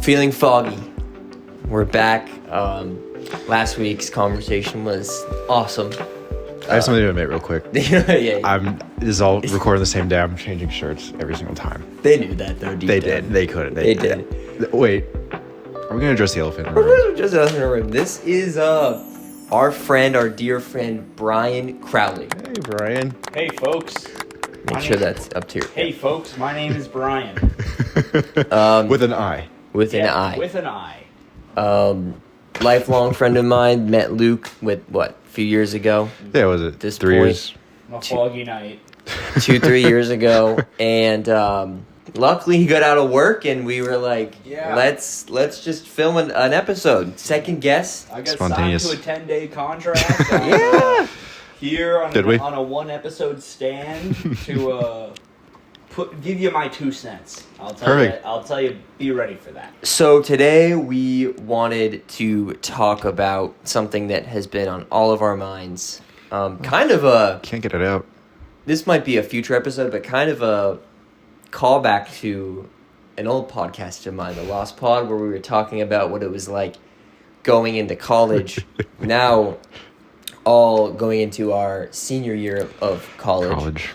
Feeling foggy. We're back. Last week's conversation was awesome. I have something to admit real quick. Yeah. This is all recording the same day. I'm changing shirts every single time. They knew that though. They did. They couldn't. They did. Wait. Are we going to address the elephant in the room? Just the elephant in the room. This is our dear friend, Brian Crowley. Hey, Brian. Hey, folks. Make sure that's up to your... Hey, folks. My name is Brian. With an I. With an I. With an I. Lifelong friend of mine. Met Luke a few years ago. Yeah, was it? This 3 years? A foggy night. 2-3 years ago. And luckily he got out of work and we were like, Yeah. let's just film an episode. Second guest. I got Spontaneous. signed to a 10-day contract. Yeah. Here Did we? on a one-episode stand to give you my 2 cents. Perfect. I'll tell you, be ready for that. So today we wanted to talk about something that has been on all of our minds. Kind of Can't get it out. this might be a future episode, but kind of a callback to an old podcast of mine, The Lost Pod, where we were talking about what it was like going into college. Now, all going into our senior year of college.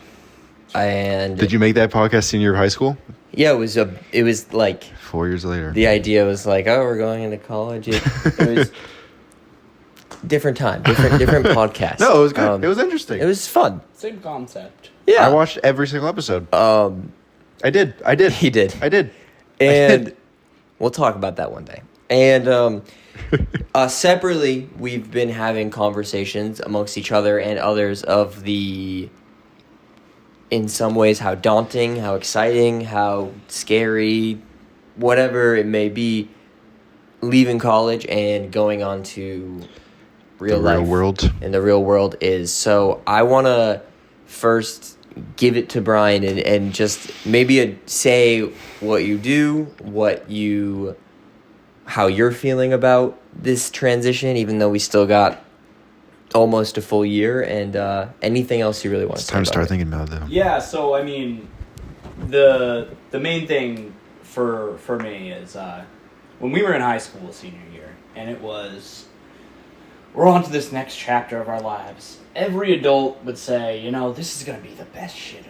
And Did you make that podcast senior year of high school? yeah, it was like 4 years later. the idea was like, oh, we're going into college. It was different time, different podcast. No, it was good. It was interesting. It was fun. Same concept. Yeah, I watched every single episode. I did. He did. I did. And we'll talk about that one day. And separately, we've been having conversations amongst each other and others of in some ways, how daunting, how exciting, how scary, whatever it may be, leaving college and going on to real life. Real world. And the real world is. So I want to first give it to Brian and just maybe say what you do, how you're feeling about this transition, even though we still got almost a full year, and anything else you really want It's to time to say start about it. thinking about it, though. Yeah, so I mean, the main thing for me is when we were in high school senior year, and it was, we're on to this next chapter of our lives. Every adult would say, this is going to be the best shit ever.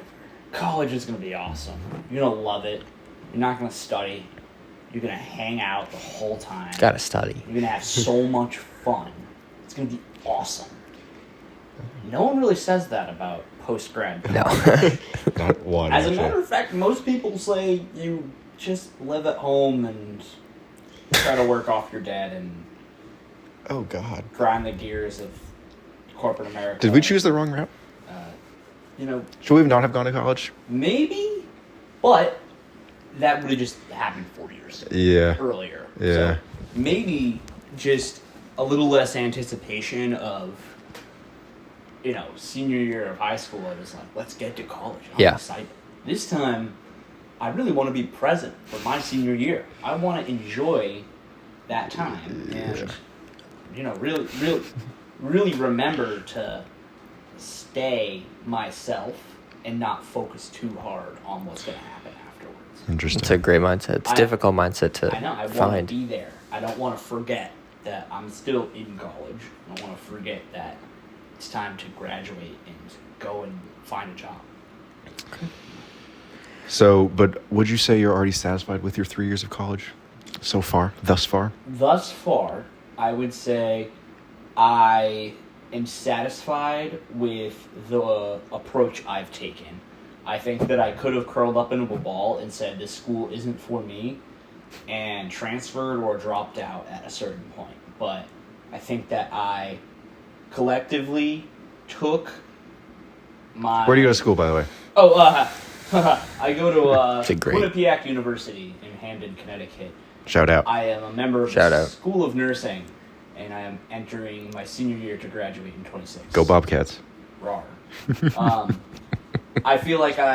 College is going to be awesome. You're going to love it. You're not going to study. You're going to hang out the whole time. Gotta study. You're going to have so much fun. It's going to be awesome. No one really says that about post-grad college. No. Not one. As a actually. matter of fact, most people say you just live at home and try to work off your debt and Oh, God. grind the gears of corporate America. Did we choose the wrong route? Should we not have gone to college? Maybe, but that would have just happened 4 years Yeah. earlier. Yeah. So maybe just a little less anticipation of, senior year of high school. I was like, let's get to college. I'm excited. This time, I really want to be present for my senior year. I want to enjoy that time and, really remember to stay myself and not focus too hard on what's going to happen afterwards. Interesting. It's a great mindset. It's a difficult mindset to I know. I want find. to be there. I don't want to forget that I'm still in college. I don't want to forget that it's time to graduate and go and find a job. So, but would you say you're already satisfied with your 3 years of college so far, thus far? Thus far, I would say I am satisfied with the approach I've taken. I think that I could have curled up into a ball and said this school isn't for me and transferred or dropped out at a certain point. But I think that I collectively took my... Where do you go to school, by the way? I go to It's a great- Quinnipiac University in Hamden, Connecticut. Shout out. I am a member of Shout the out. School of Nursing, and I am entering my senior year to graduate in 26. Go Bobcats. Rawr. I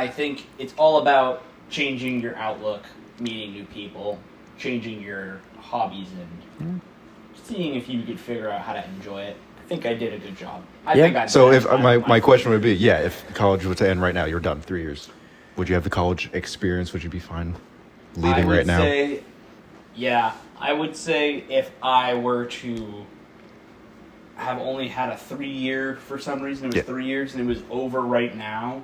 think it's all about changing your outlook, meeting new people, changing your hobbies, and seeing if you could figure out how to enjoy it. I think I did a good job. So if my question would be, if college were to end right now, you're done 3 years. Would you have the college experience? Would you be fine leaving right now? I would say Yeah, I would say if I were to have only had a 3-year, for some reason, it was 3 years and it was over right now,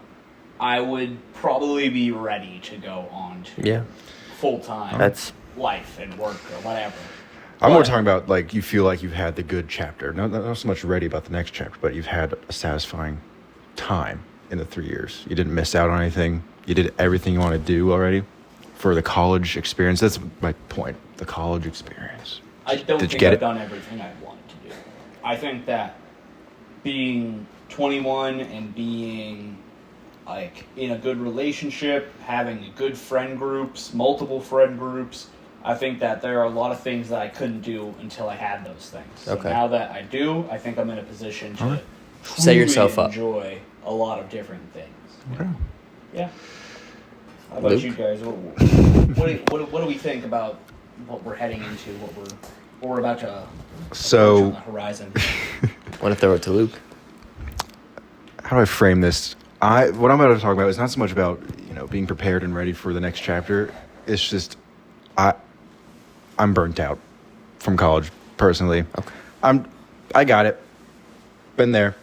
I would probably be ready to go on to full-time life and work or whatever. I'm more talking about, like, you feel like you've had the good chapter. Not so much ready about the next chapter, but you've had a satisfying time in the 3 years. You didn't miss out on anything. You did everything you want to do already for the college experience. That's my point, the college experience. I don't think I've done everything I wanted to do. I think that being 21 and being, like, in a good relationship, having good friend groups, multiple friend groups, I think that there are a lot of things that I couldn't do until I had those things. So now that I do, I think I'm in a position to set yourself up. Enjoy a lot of different things. Okay. Yeah. How about you guys? What do we think about what we're heading into? What we're about to approach on the horizon? Want to throw it to Luke? How do I frame this? What I'm about to talk about is not so much about being prepared and ready for the next chapter. It's just I'm burnt out from college personally. Okay. I got it. Been there,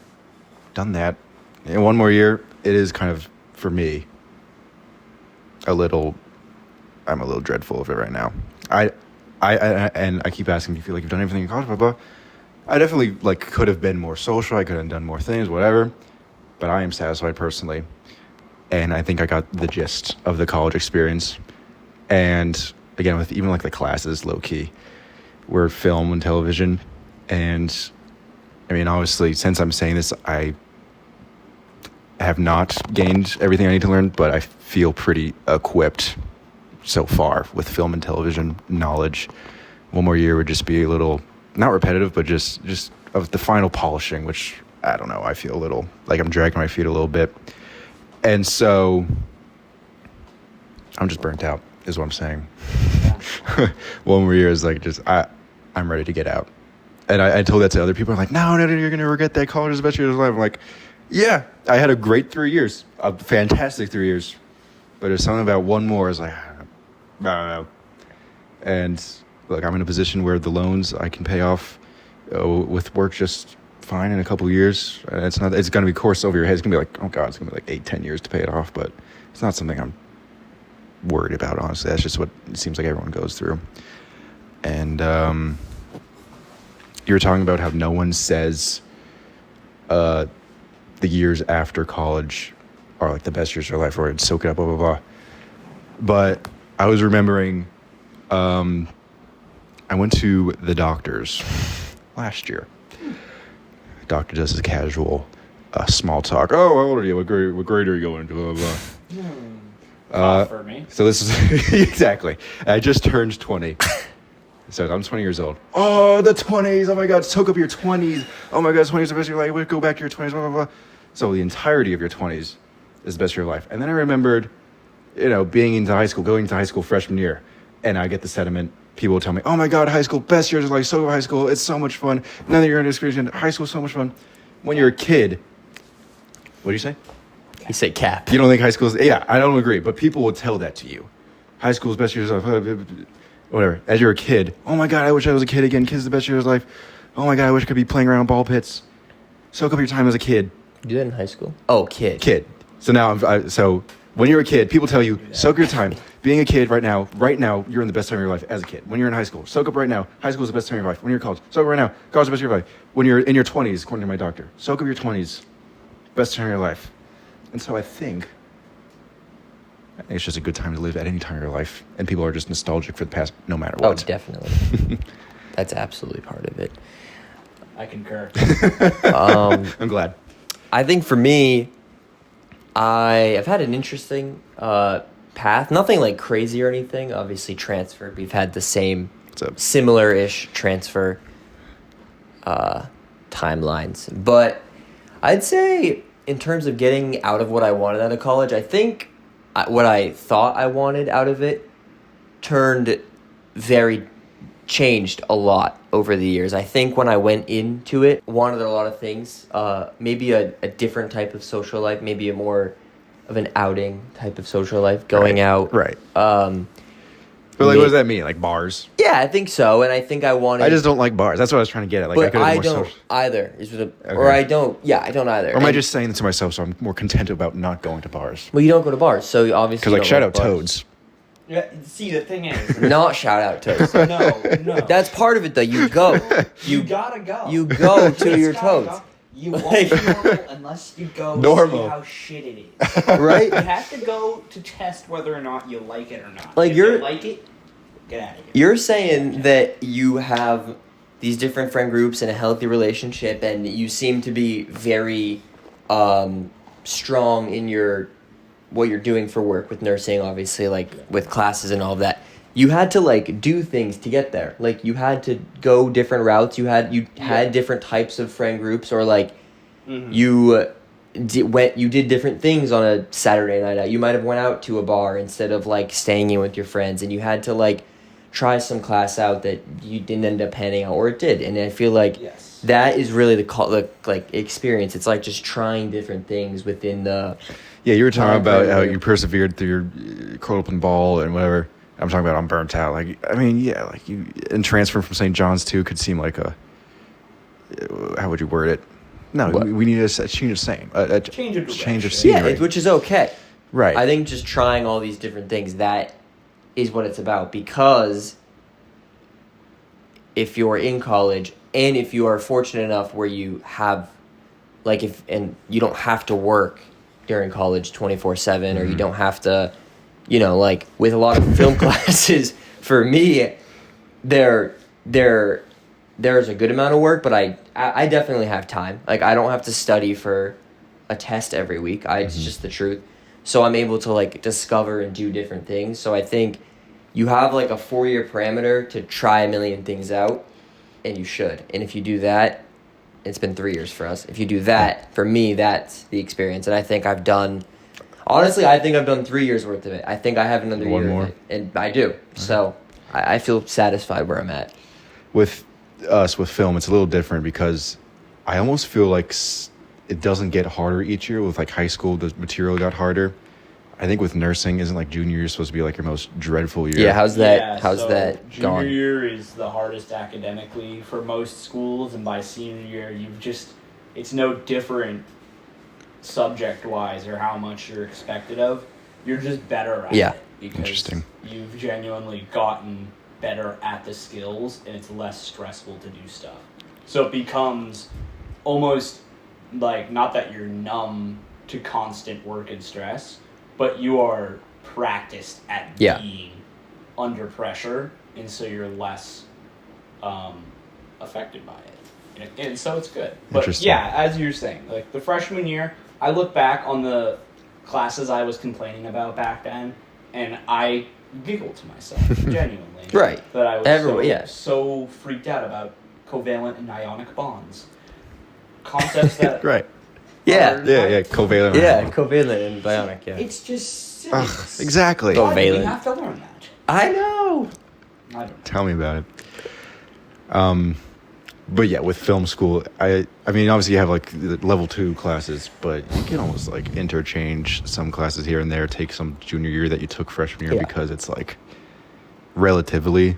done that. In one more year, it is kind of, for me, I'm a little dreadful of it right now. And I keep asking, do you feel like you've done everything in college, blah, blah. I definitely could have been more social. I could have done more things, whatever. But I am satisfied personally. And I think I got the gist of the college experience. And again, with even the classes, low key, were film and television. And I mean, obviously, since I'm saying this, I have not gained everything I need to learn, but I feel pretty equipped so far with film and television knowledge. One more year would just be a little, not repetitive, but just of the final polishing, which, I don't know, I feel a little like I'm dragging my feet a little bit. And so I'm just burnt out, is what I'm saying. One more year is I'm ready to get out. And I told that to other people. I'm like, no, you're going to regret that. College is the best year of your life. I'm like, yeah, I had a great 3 years, a fantastic 3 years. But there's something about one more is I don't know. And look, I'm in a position where the loans I can pay off with work just fine in a couple of years. It's going to be course over your head. It's going to be it's going to be 8-10 years to pay it off. But it's not something I'm worried about, honestly. That's just what it seems like everyone goes through. And you were talking about how no one says the years after college are the best years of your life, or soak it up, blah, blah, blah. But I was remembering I went to the doctor's last year. Doctor does his casual small talk. Oh, how old are you? What grade are you going to? Blah, blah, blah. For me. So this is exactly. I just turned 20. So I'm 20 years old. Oh, the 20s. Oh my God, soak up your 20s. Oh my God, 20s are the best of your life. Go back to your 20s, blah, blah, blah. So the entirety of your 20s is the best of your life. And then I remembered, being into high school, going to high school freshman year. And I get the sentiment, people will tell me, oh my God, high school, best years of life, so high school, it's so much fun. Now that you're in experience, high school is so much fun. When you're a kid, what do you say? He said cap. You don't think high school is, yeah, I don't agree, but people will tell that to you. High school is best years of life, whatever. As you're a kid, oh my God, I wish I was a kid again. Kids are the best years of life. Oh my God, I wish I could be playing around ball pits. Soak up your time as a kid. You did in high school? Oh, kid. So now, so when you're a kid, people tell you, soak your time. Being a kid right now, you're in the best time of your life as a kid. When you're in high school, soak up right now. High school is the best time of your life. When you're in college, soak up right now. College is the best time of your life. When you're in your 20s, according to my doctor, soak up your 20s. Best time of your life. And so I think it's just a good time to live at any time of your life. And people are just nostalgic for the past, no matter what. Oh, definitely. That's absolutely part of it. I concur. I'm glad. I think for me, I've had an interesting path. Nothing crazy or anything. Obviously transferred. We've had the same similar-ish transfer timelines. But I'd say in terms of getting out of what I wanted out of college, I think what I thought I wanted out of it changed a lot over the years. I think when I went into it, wanted a lot of things. Maybe a different type of social life, maybe a more of an outing type of social life, going out. Right. But like, what does that mean? Like bars? Yeah, I think so, and I think I wanted. I just don't like bars. That's what I was trying to get at. Like, But I more don't social. either. Okay. Or I don't. Yeah, I don't either. Or am I And- just saying it to myself so I'm more content about not going to bars? Well, you don't go to bars, so you obviously. Because like don't shout like out bars. Toads. Yeah, see, the thing is, Not shout out Toads. no. That's part of it, though. You go. You gotta go. You go to just your gotta Toads. go. You won't Like- be normal unless you go Normal. see how shit it is. Right? You have to go to test whether or not you like it or not. Like, if you're- you like it, get out of here. You're saying that you have these different friend groups and a healthy relationship, and you seem to be very strong in your what you're doing for work with nursing, obviously, like with classes and all of that. You had to like do things to get there. Like you had to go different routes. You had different types of friend groups, or like you did different things on a Saturday night out. You might have went out to a bar instead of like staying in with your friends, and you had to like try some class out that you didn't end up panning out, or it did. And I feel like Yes. that is really the like experience. It's like just trying different things within the. Yeah, you were talking about how Right. you persevered through your curl up and ball and whatever. I'm talking about I'm burnt out. Like, I mean, yeah, like you and transferring from St. John's too could seem like a. How would you word it? No, What? we need a change of saying. A Change of change of direction. Yeah, scenery. which is okay. Right. I think just trying all these different things, that is what it's about. Because if you're in college, and if you are fortunate enough where you have, like, and you don't have to work during college 24/7, or you don't have to, like with a lot of film classes, for me, there's a good amount of work, but I definitely have time. Like, I don't have to study for a test every week. It's just the truth. So I'm able to like discover and do different things. So I think you have like a 4-year parameter to try a million things out, and you should. And if you do that, it's been 3 years for us. If you do that, for me, that's the experience. And I think I've done 3 years worth of it. I think I have another One year more. of it, and I do. So I feel satisfied where I'm at. With us, with film, it's a little different because I almost feel like it doesn't get harder each year. With like high school, the material got harder. I think with nursing, isn't like junior year supposed to be like your most dreadful year? Yeah, how's that? Yeah, how's so that junior gone? year is the hardest academically for most schools, and by senior year, it's no different subject-wise or how much you're expected of. You're just better at Yeah. it because Interesting. you've genuinely gotten better at the skills, and it's less stressful to do stuff. So it becomes almost like, not that you're numb to constant work and stress, but you are practiced at Yeah. being under pressure, and so you're less affected by it. And so it's good. But Interesting. yeah, as you're saying, like the freshman year, I look back on the classes I was complaining about back then, and I giggled to myself, genuinely. Right. That I was Everyone- yeah. so freaked out about covalent and ionic bonds. Concepts that Right. Yeah. Yeah. Covalent. Yeah, covalent and bionic, yeah. it's just silly. Ugh, exactly. Go- Why do we Covalent. have to learn that? I know. I don't know. Tell me about it. But yeah, with film school, I mean, obviously you have like the level 2 classes, but you can almost like interchange some classes here and there, take some junior year that you took freshman year Yeah. because it's like relatively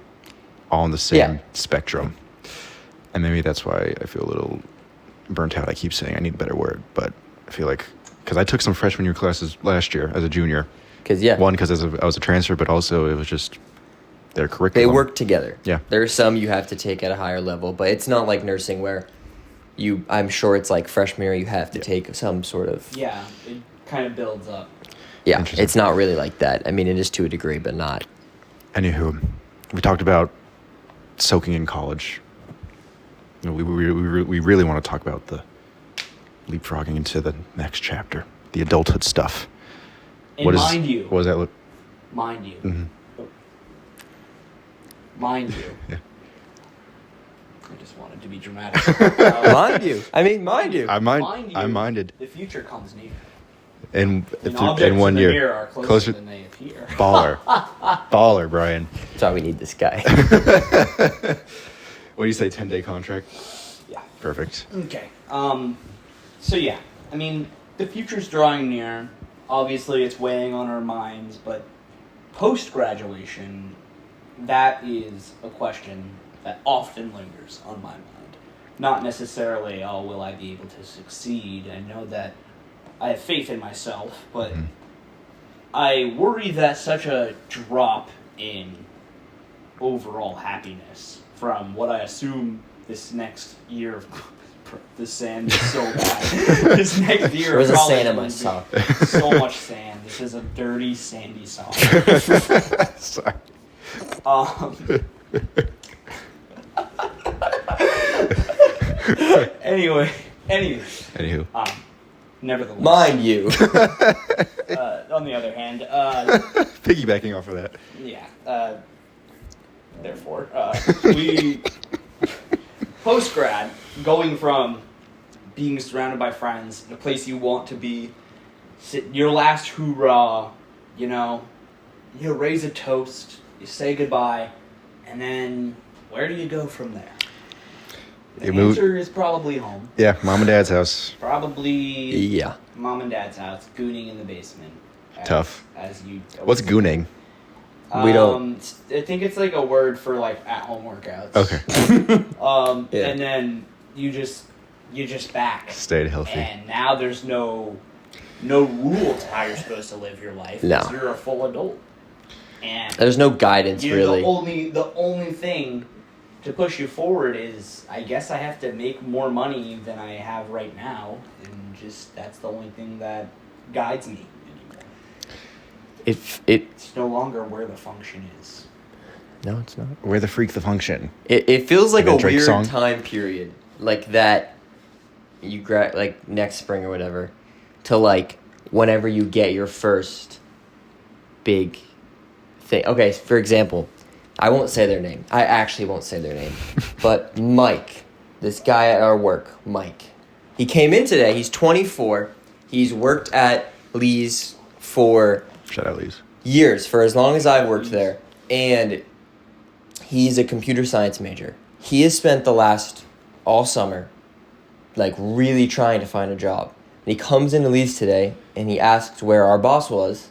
all on the same Yeah. spectrum. And maybe that's why I feel a little burnt out. I keep saying I need a better word, but I feel like, because I took some freshman year classes last year as a junior. Because, yeah. One, because I was a transfer, but also it was just their They curriculum. work together. Yeah. There are some you have to take at a higher level, but it's not like nursing where I'm sure it's like freshman year you have to take some sort of. Yeah, it kind of builds up. Yeah, Interesting. it's not really like that. I mean, it is to a degree, but not. Anywho, we talked about soaking in college. You know, we really want to talk about the leapfrogging into the next chapter, the adulthood stuff. And What mind does that look? mind you, Mhm. mind you. Yeah. I just wanted to be dramatic. Mind you. I mean, mind you. I you, minded. The future comes near. And And objects in 1 in the year, mirror are closer, closer. than they appear. Baller, Brian. That's why we need this guy. What do you say? 10-day contract. Yeah. Perfect. Okay. So yeah, I mean, the future's drawing near. Obviously, it's weighing on our minds, but post-graduation, that is a question that often lingers on my mind. Not necessarily, oh, will I be able to succeed? I know that I have faith in myself, but I worry that such a drop in overall happiness from what I assume this next year of the sand is so bad. This next year There was a college sand in my will be sock. So much sand. This is a dirty, sandy sock. Sorry. Anywho, nevertheless. Mind you. On the other hand, Piggybacking off of that. yeah. Therefore, we post grad, going from being surrounded by friends in a place you want to be, your last hoorah, you raise a toast, you say goodbye, and then where do you go from there? The answer is probably home. Yeah, mom and dad's house. Probably Yeah. mom and dad's house, gooning in the basement. Tough. As you. What's gooning? We don't. I think it's like a word for like at-home workouts. Okay. Yeah. And then you just back. Stayed healthy. And now there's no rule to how you're supposed to live your life. No. 'Cause you're a full adult. And There's no guidance, really. the only thing to push you forward is, I guess I have to make more money than I have right now, and just that's the only thing that guides me anymore. It's no longer where the function is. No, it's not. Where the freak the function? It feels like Like a a Drake weird song? time period, like that. You like next spring or whatever, to like whenever you get your first big thing. Okay, for example, I won't say their name. I actually won't say their name, but Mike, this guy at our work, Mike, he came in today. He's 24. He's worked at Lee's for Shout out, Lee's. years, for as long as I've worked there, and he's a computer science major. He has spent the last all summer like really trying to find a job. And he comes into Lee's today and he asks where our boss was,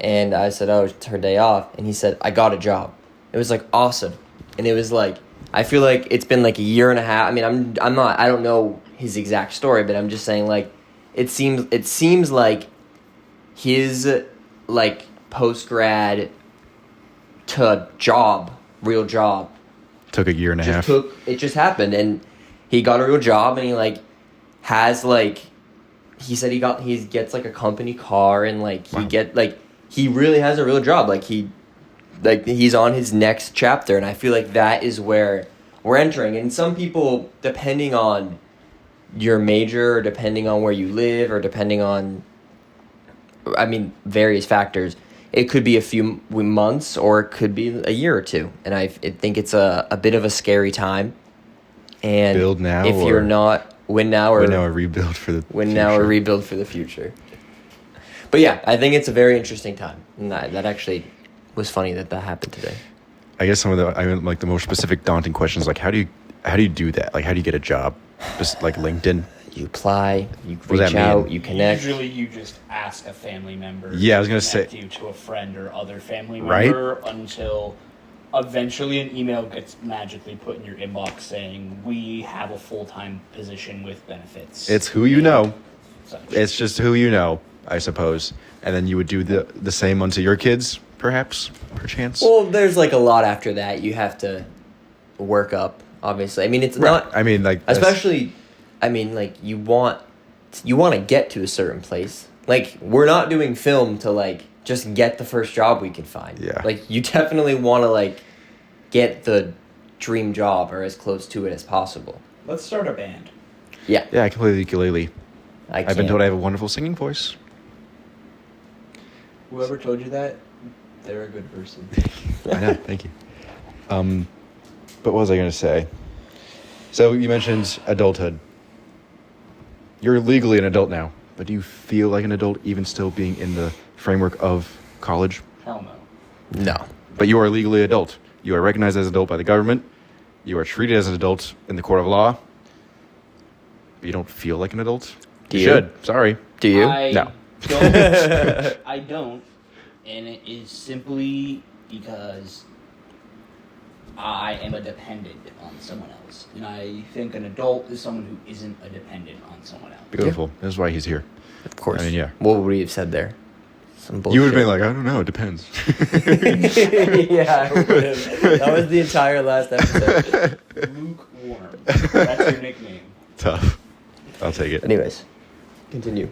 and I said, oh, it's her day off, and he said, I got a job. It was like awesome. And it was like, I feel like it's been like a year and a half. I mean, I don't know his exact story, but I'm just saying, like, it seems like his like post-grad to job, real job, Took a year and a half. it just happened, and he got a real job, and he like has like, he said he gets like a company car, and like he really has a real job, like he's on his next chapter, and I feel like that is where we're entering. And some people, depending on your major, or depending on where you live, or depending on, I mean, various factors, it could be a few months or it could be a year or two. And I think it's a bit of a scary time. And Build now, if you're not win now or rebuild for the win future. now or rebuild for the future. But yeah, I think it's a very interesting time, and that actually was funny that happened today. I guess some of the more specific daunting questions, like how do you do that? Like how do you get a job? Just like LinkedIn. You apply, you What does reach that mean? out, you connect. Usually you just ask a family member. Yeah, I was gonna say- connect you to a friend or other family Right? member until eventually an email gets magically put in your inbox saying, we have a full-time position with benefits. It's who you know. Such. It's just who you know, I suppose. And then you would do the same unto your kids, perhaps, perchance. Well, there's like a lot after that you have to work up, obviously. I mean, it's not... I mean, like... Especially, I mean, like, you want to get to a certain place. Like, we're not doing film to, like, just get the first job we can find. Yeah. Like, you definitely want to, like, get the dream job or as close to it as possible. Let's start a band. Yeah. Yeah, I can play the ukulele. I've been can't. told I have a wonderful singing voice. Whoever told you that, they're a good person. I know, thank you. But what was I going to say? So you mentioned adulthood. You're legally an adult now, but do you feel like an adult even still being in the framework of college? Hell no. No. But you are legally adult. You are recognized as an adult by the government. You are treated as an adult in the court of law. But you don't feel like an adult? Do You you? should. Sorry. Do you? No. Don't. I don't. And it is simply because I am a dependent on someone else. And I think an adult is someone who isn't a dependent on someone else. Beautiful. That's why he's here. Of course. I mean, yeah. What would we have said there? Some bullshit. You would have been like, I don't know, it depends. Yeah, I would have. That was the entire last episode. Lukewarm. That's your nickname. Tough. I'll take it. Anyways, continue.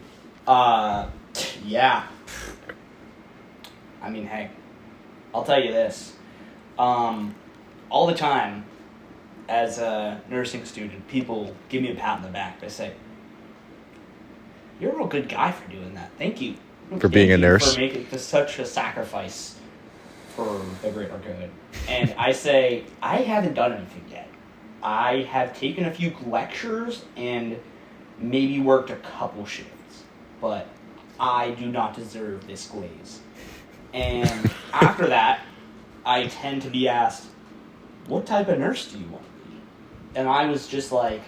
Yeah. I mean, hey, I'll tell you this. All the time, as a nursing student, people give me a pat on the back. They say, "You're a real good guy for doing that. Thank you For being a nurse. for making such a sacrifice for the greater good." And I say, I haven't done anything yet. I have taken a few lectures and maybe worked a couple shifts, but I do not deserve this glaze. And after that, I tend to be asked, what type of nurse do you want to be? And I was just like,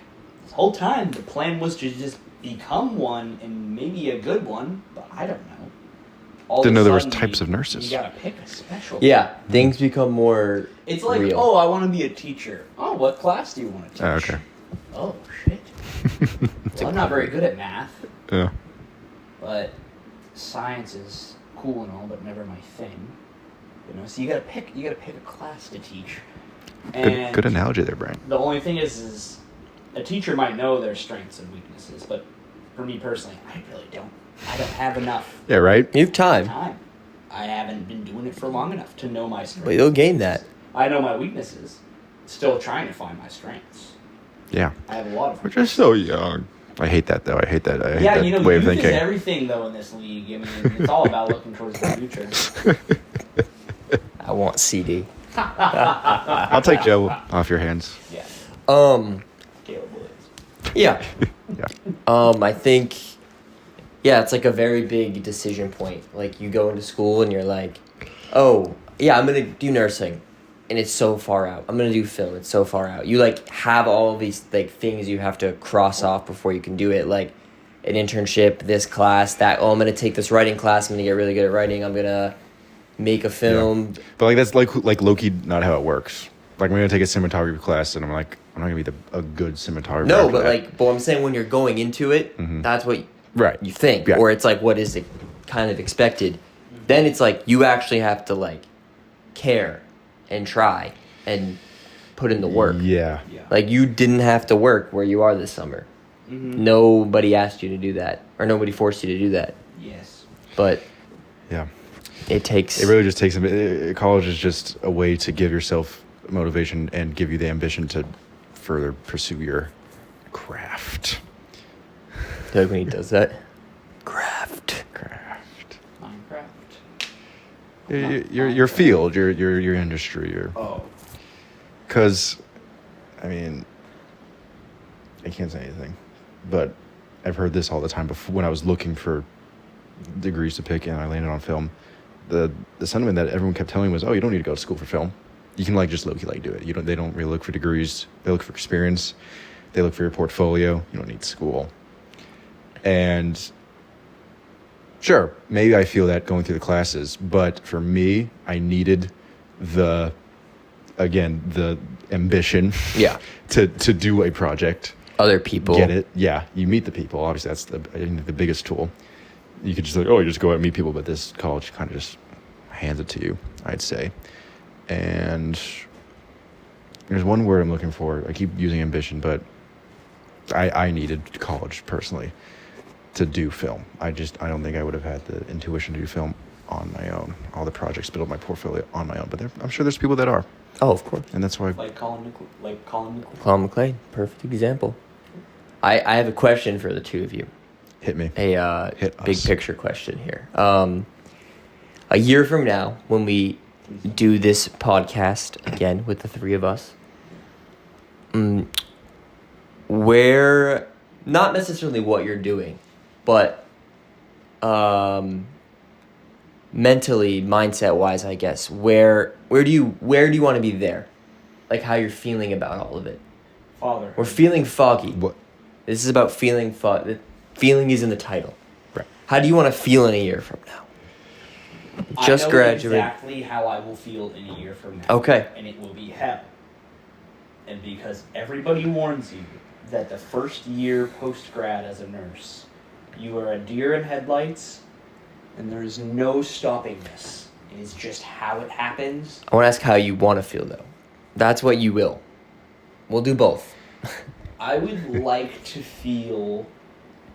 this whole time, the plan was to just become one and maybe a good one, but I don't know. Didn't know there was types of nurses. You gotta pick a special. Yeah, things become more It's like, real. oh, I want to be a teacher. Oh, what class do you want to teach? Oh, okay. Oh, shit. Well, I'm not very good at math, Yeah. but science is cool and all, but never my thing. You know, so you gotta pick a class to teach. And Good analogy there, Brian. the only thing is a teacher might know their strengths and weaknesses, but for me personally, I really don't. I don't have enough Yeah, right? You have time, time. I haven't been doing it for long enough to know my strengths. but you'll gain that. I know my weaknesses. Still trying to find my strengths. Yeah. I have a lot of. We're just so young. I hate that, though. I hate that. I hate Yeah, that you know, way of youth is thinking. everything though in this league. I mean, it's all about looking towards the future. I want CD. I'll take Joe off your hands. Yeah, Um, Caleb Williams. yeah. Yeah. I think, yeah, it's like a very big decision point. Like, you go into school and you're like, oh, yeah, I'm going to do nursing. And it's so far out. I'm going to do film. It's so far out. You, like, have all of these, like, things you have to cross off before you can do it. Like, an internship, this class, that. Oh, I'm going to take this writing class. I'm going to get really good at writing. I'm going to make a film. Yeah. But, like, that's, like low-key not how it works. Like, I'm going to take a cinematography class, and I'm like, I'm not going to be a good cinematographer. No, after but, that. but I'm saying when you're going into it, that's what Right. you think. Yeah. Or it's like, what is it kind of expected? Then it's like, you actually have to, like, care and try and put in the work. Yeah. Yeah. Like, you didn't have to work where you are this summer. Mm-hmm. Nobody asked you to do that, or nobody forced you to do that. Yes. But Yeah. it takes. It really just takes college is just a way to give yourself motivation and give you the ambition to further pursue your craft. Like when he does that. Craft. Minecraft. Your field, your industry, Oh. because, I mean, I can't say anything, but I've heard this all the time before when I was looking for degrees to pick and I landed on film. The sentiment that everyone kept telling me was, oh, you don't need to go to school for film. You can just low-key do it. They don't really look for degrees. They look for experience. They look for your portfolio. You don't need school. And sure, maybe I feel that going through the classes, but for me, I needed the ambition Yeah. to do a project. Other people. Get it? Yeah, you meet the people. Obviously, that's I think the biggest tool. You could just you just go out and meet people, but this college kind of just hands it to you, I'd say. And there's one word I'm looking for. I keep using ambition, but I needed college personally to do film. I don't think I would have had the intuition to do film on my own. All the projects, build my portfolio on my own. But I'm sure there's people that are, Oh, of course. and that's why. Like Colin McClure. Colin McLean. Perfect example. I have a question for the two of you. Hit me. A Hit big us. picture question here. A year from now, when we do this podcast again with the three of us, where, not necessarily what you're doing, but mentally, mindset wise, I guess, where do you want to be there? Like how you're feeling about all of it. Father. We're feeling foggy. What? This is about feeling feeling is in the title. Right. How do you want to feel in a year from now? I Just know graduated. exactly how I will feel in a year from now. Okay. And it will be hell. and because everybody warns you that the first year post-grad as a nurse, you are a deer in headlights, and there is no stopping this. It is just how it happens. I want to ask how you want to feel, though. That's what you will. We'll do both. I would like to feel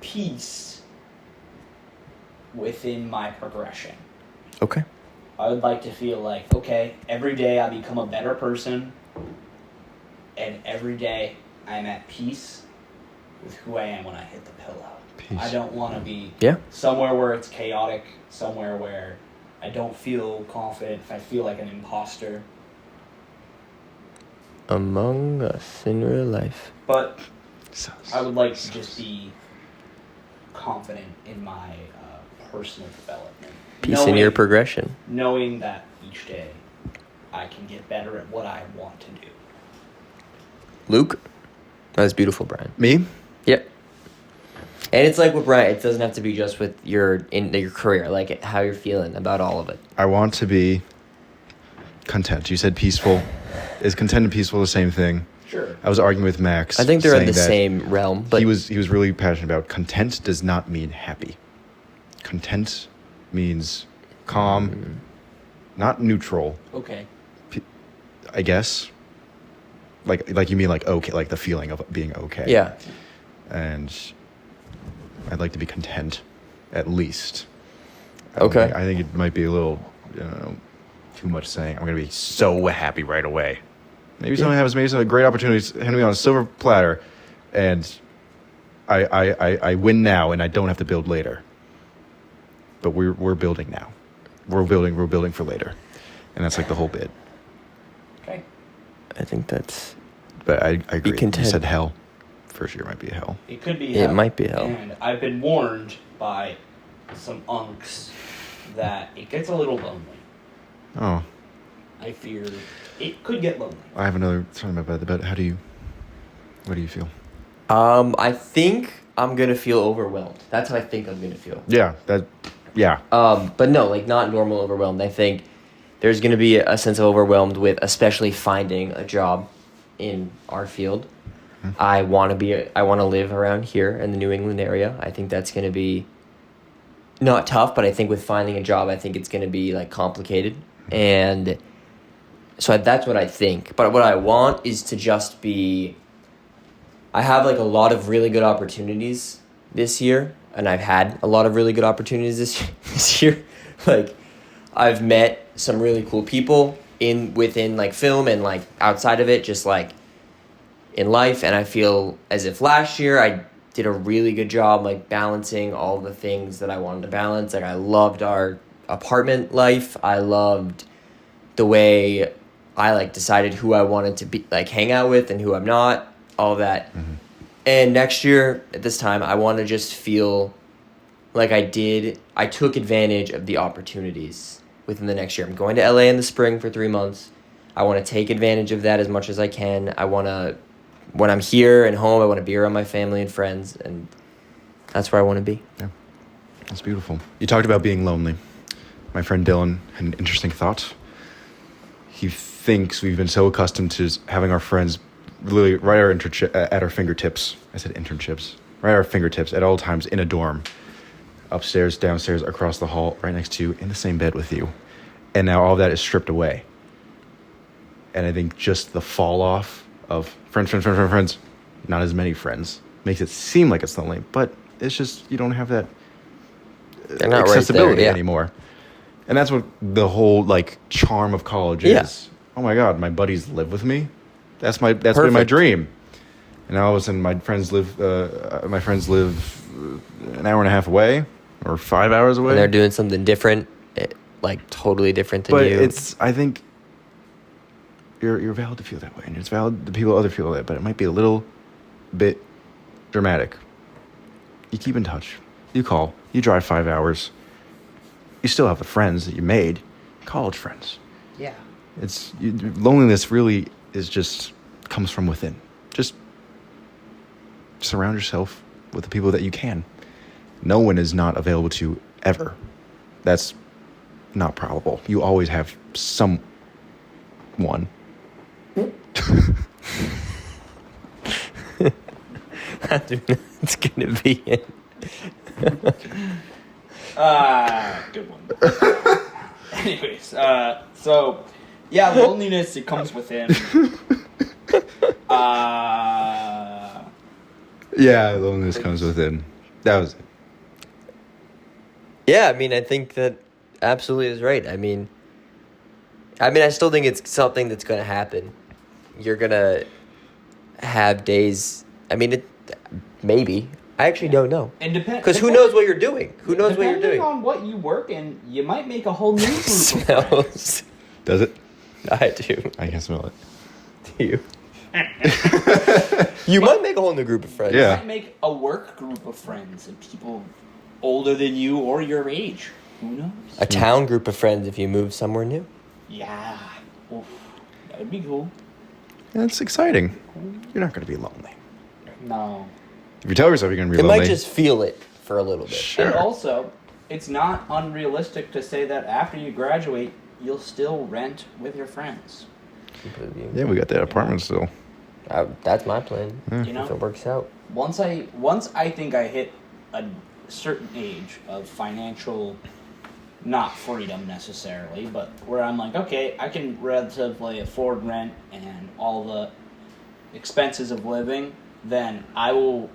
peace within my progression. Okay. I would like to feel like, okay, every day I become a better person, and every day I'm at peace with who I am when I hit the pillow. Peace. I don't want to be Yeah. somewhere where it's chaotic, somewhere where I don't feel confident, if I feel like an imposter. Among Us in real life. But So, I would like to just be confident in my personal development. Peace in your progression. Knowing that each day I can get better at what I want to do. Luke? That was beautiful, Brian. me? Yep. And it's like with Brian, it doesn't have to be just with your career, like how you're feeling about all of it. I want to be content. You said peaceful. Is content and peaceful the same thing? Sure. I was arguing with Max. I think they're in saying the that same realm, but he was really passionate about content does not mean happy. Content means calm, not neutral, Okay. I guess. Like you mean like okay, like the feeling of being okay. yeah. And I'd like to be content, at least. Okay. I think it might be a little, too much saying. I'm gonna be so happy right away. Maybe something happens. Maybe some great opportunities hand me on a silver platter, and I win now, and I don't have to build later. But we're building now. We're building for later, and that's like the whole bit. Okay. I think that's... But I agree. You content. said hell. First year might be hell. It could be It hell. might be hell. And I've been warned by some unks that it gets a little lonely. Oh, I fear it could get lonely. I have another something about that. But what do you feel? I think I'm gonna feel overwhelmed. That's how I think I'm gonna feel. Yeah, But no, like not normal overwhelmed. I think there's gonna be a sense of overwhelmed with especially finding a job in our field. I want to live around here in the New England area. I think that's gonna be not tough, but I think with finding a job, I think it's gonna be like complicated, and so that's what I think. But what I want is to just be. I have like a lot of really good opportunities this year, and I've had a lot of really good opportunities this year. Like, I've met some really cool people within like film and like outside of it, just like in life. And I feel as if last year I did a really good job like balancing all the things that I wanted to balance. Like, I loved our apartment life. I loved the way I like decided who I wanted to be like hang out with and who I'm not. All that. Mm-hmm. And next year at this time, I want to just feel like I took advantage of the opportunities within the next year. I'm going to LA in the spring for 3 months. I want to take advantage of that as much as I can. I want to, when I'm here and home, I want to be around my family and friends, and that's where I want to be. Yeah, that's beautiful. You talked about being lonely. My friend Dylan had an interesting thought. He thinks we've been so accustomed to having our friends literally right at our fingertips. I said internships. Right at our fingertips at all times in a dorm. Upstairs, downstairs, across the hall, right next to you, in the same bed with you. And now all of that is stripped away. And I think just the fall off of friends, not as many friends, makes it seem like it's lonely. But it's just, you don't have that accessibility right there, yeah. anymore. And that's what the whole like charm of college is. Oh my God, my buddies live with me. That's been my dream. And now all of a sudden my friends live an hour and a half away or 5 hours away. And they're doing something different, like totally different than you. But I think you're valid to feel that way, and it's valid to other feel that, but it might be a little bit dramatic. You keep in touch. You call. You drive 5 hours. You still have the friends that you made, college friends. Yeah. Loneliness really comes from within. Just surround yourself with the people that you can. No one is not available to you ever. That's not probable. You always have someone. It's gonna be it. Good one. Anyways, so yeah, loneliness, it comes within. Yeah, loneliness comes within. That was it. Yeah, I mean, I think that absolutely is right. I mean, I still think it's something that's gonna happen. You're gonna have days. I mean, maybe. I actually don't know. And Because who knows what you're doing? Who knows what you're doing? Depending on what you work in, you might make a whole new group of friends. Smells. Does it? I do. I can smell it. Do you? You might make a whole new group of friends. You Yeah. might make a work group of friends and people older than you or your age. Who knows? A town group of friends if you move somewhere new. Yeah. Oof. That would be cool. That's exciting. You're not going to be lonely. No. If you tell yourself you're going to be It lonely. might just feel it for a little bit. Sure. And also, it's not unrealistic to say that after you graduate, you'll still rent with your friends. Yeah, we got that apartment still. That's my plan. You know? If it works out. Once I think I hit a certain age of financial, not freedom necessarily, but where I'm like, okay, I can relatively afford rent and all the expenses of living, then I will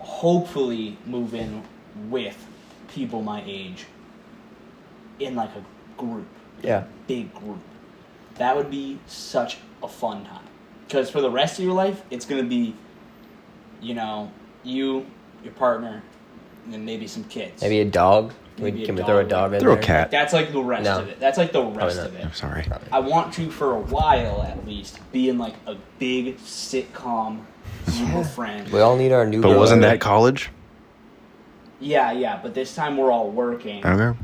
hopefully move in with people my age in like a group. Yeah. Big group. That would be such a fun time. Because for the rest of your life, it's going to be, you know, you, your partner, and then maybe some kids. Maybe a dog. Maybe Can a we throw a dog. dog in Throw a there? cat. That's like the rest No. of it. That's like the rest not. of it. I'm sorry. Probably. I want to, for a while at least, be in like a big sitcom group of friends. We all need our new. But wasn't girl. that college? Yeah, but this time we're all working Okay.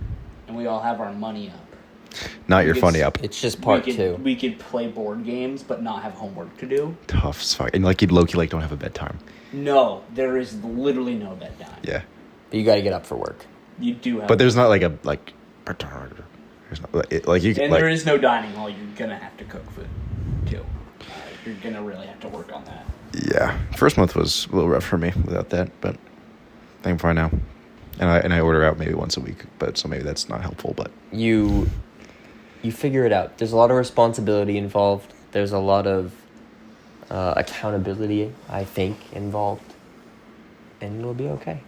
and we all have our money up. Not your It's- funny up. It's just part we two. We could play board games but not have homework to do. Tough as fuck. And like you'd low-key like don't have a bedtime. No, there is literally no bedtime. Yeah. You got to get up for work. You do have But there's not like a like there's not like you can and like there is no dining hall. You're gonna have to cook food too. You're gonna really have to work on that. yeah. First month was a little rough for me without that, but I think I'm fine now. And I order out maybe once a week, but so maybe that's not helpful, but You figure it out. There's a lot of responsibility involved. There's a lot of accountability, I think, involved, and it'll be okay.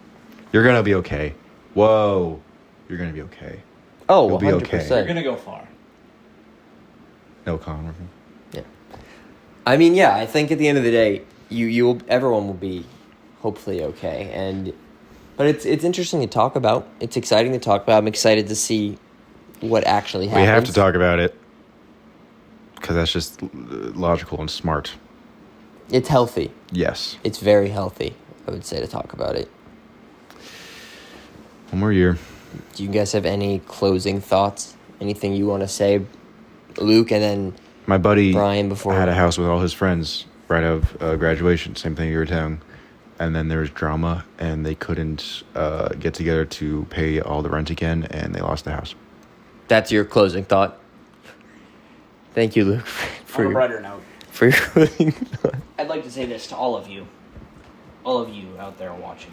you're going to be okay. Whoa. You're going to be okay. Oh, You'll be 100%. okay. You're gonna go far. No Connor. Yeah. I mean, yeah, I think at the end of the day, everyone will be hopefully okay. But it's interesting to talk about. It's exciting to talk about. I'm excited to see what actually happens. We have to talk about it because that's just logical and smart. It's healthy. Yes. It's very healthy, I would say, to talk about it. One more year. Do you guys have any closing thoughts? Anything you want to say, Luke, and then My buddy Brian before had a house with all his friends right out of graduation. Same thing you were telling. And then there was drama, and they couldn't get together to pay all the rent again, and they lost the house. That's your closing thought. Thank you, Luke, On a brighter note, for your closing thought. I'd like to say this to all of you out there watching.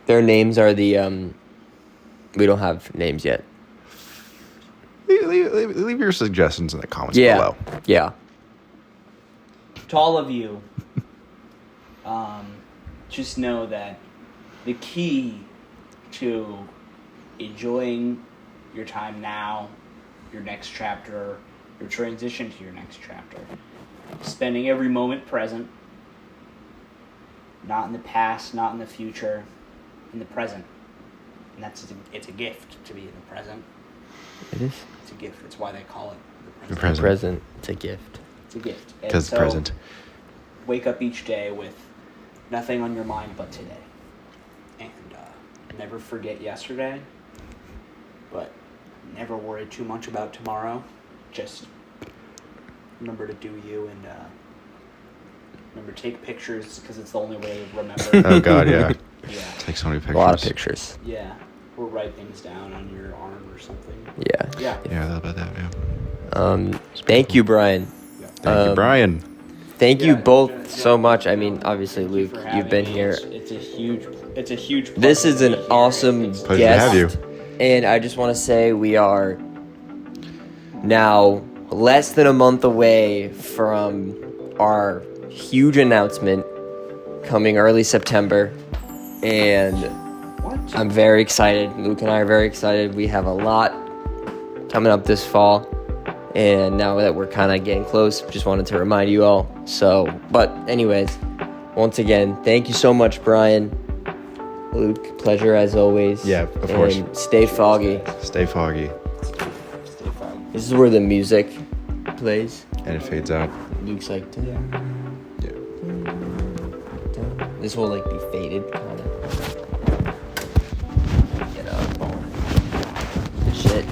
Their names are the we don't have names yet. Leave your suggestions in the comments Yeah. below. Yeah. To all of you, just know that the key to enjoying your time now, your next chapter, your transition to your next chapter, spending every moment present, not in the past, not in the future, in the present. And it's a gift to be in the present. It is. It's a gift. It's why they call it The the present. present. Present. It's a gift. It's a gift. And Because so, present. wake up each day with nothing on your mind but today. And never forget yesterday, but never worry too much about tomorrow. Just remember to do you and remember take pictures because it's the only way to remember. Oh, God, yeah. Yeah. Take so many pictures. A lot of pictures. Yeah. Or write things down on your arm or something. Yeah. Yeah. Yeah, I thought about that, yeah. Thank you, Brian. Thank you, Brian. thank you Yeah, both so much. I mean, obviously, Thank you Luke, for you've having been me. here. It's a huge. This pleasure is to an be here. awesome It's- Pleasure to have guest. you. And I just want to say we are now less than a month away from our huge announcement coming early September. And I'm very excited. Luke and I are very excited. We have a lot coming up this fall. And now that we're kind of getting close, just wanted to remind you all. So, but anyways, once again, thank you so much, Brian. Luke, pleasure as always. Yeah, of course. And stay foggy. Stay foggy. Stay fun. This is where the music plays. And it fades out. Luke's like, Yeah. this will like be faded, kind of. Get up. Shit.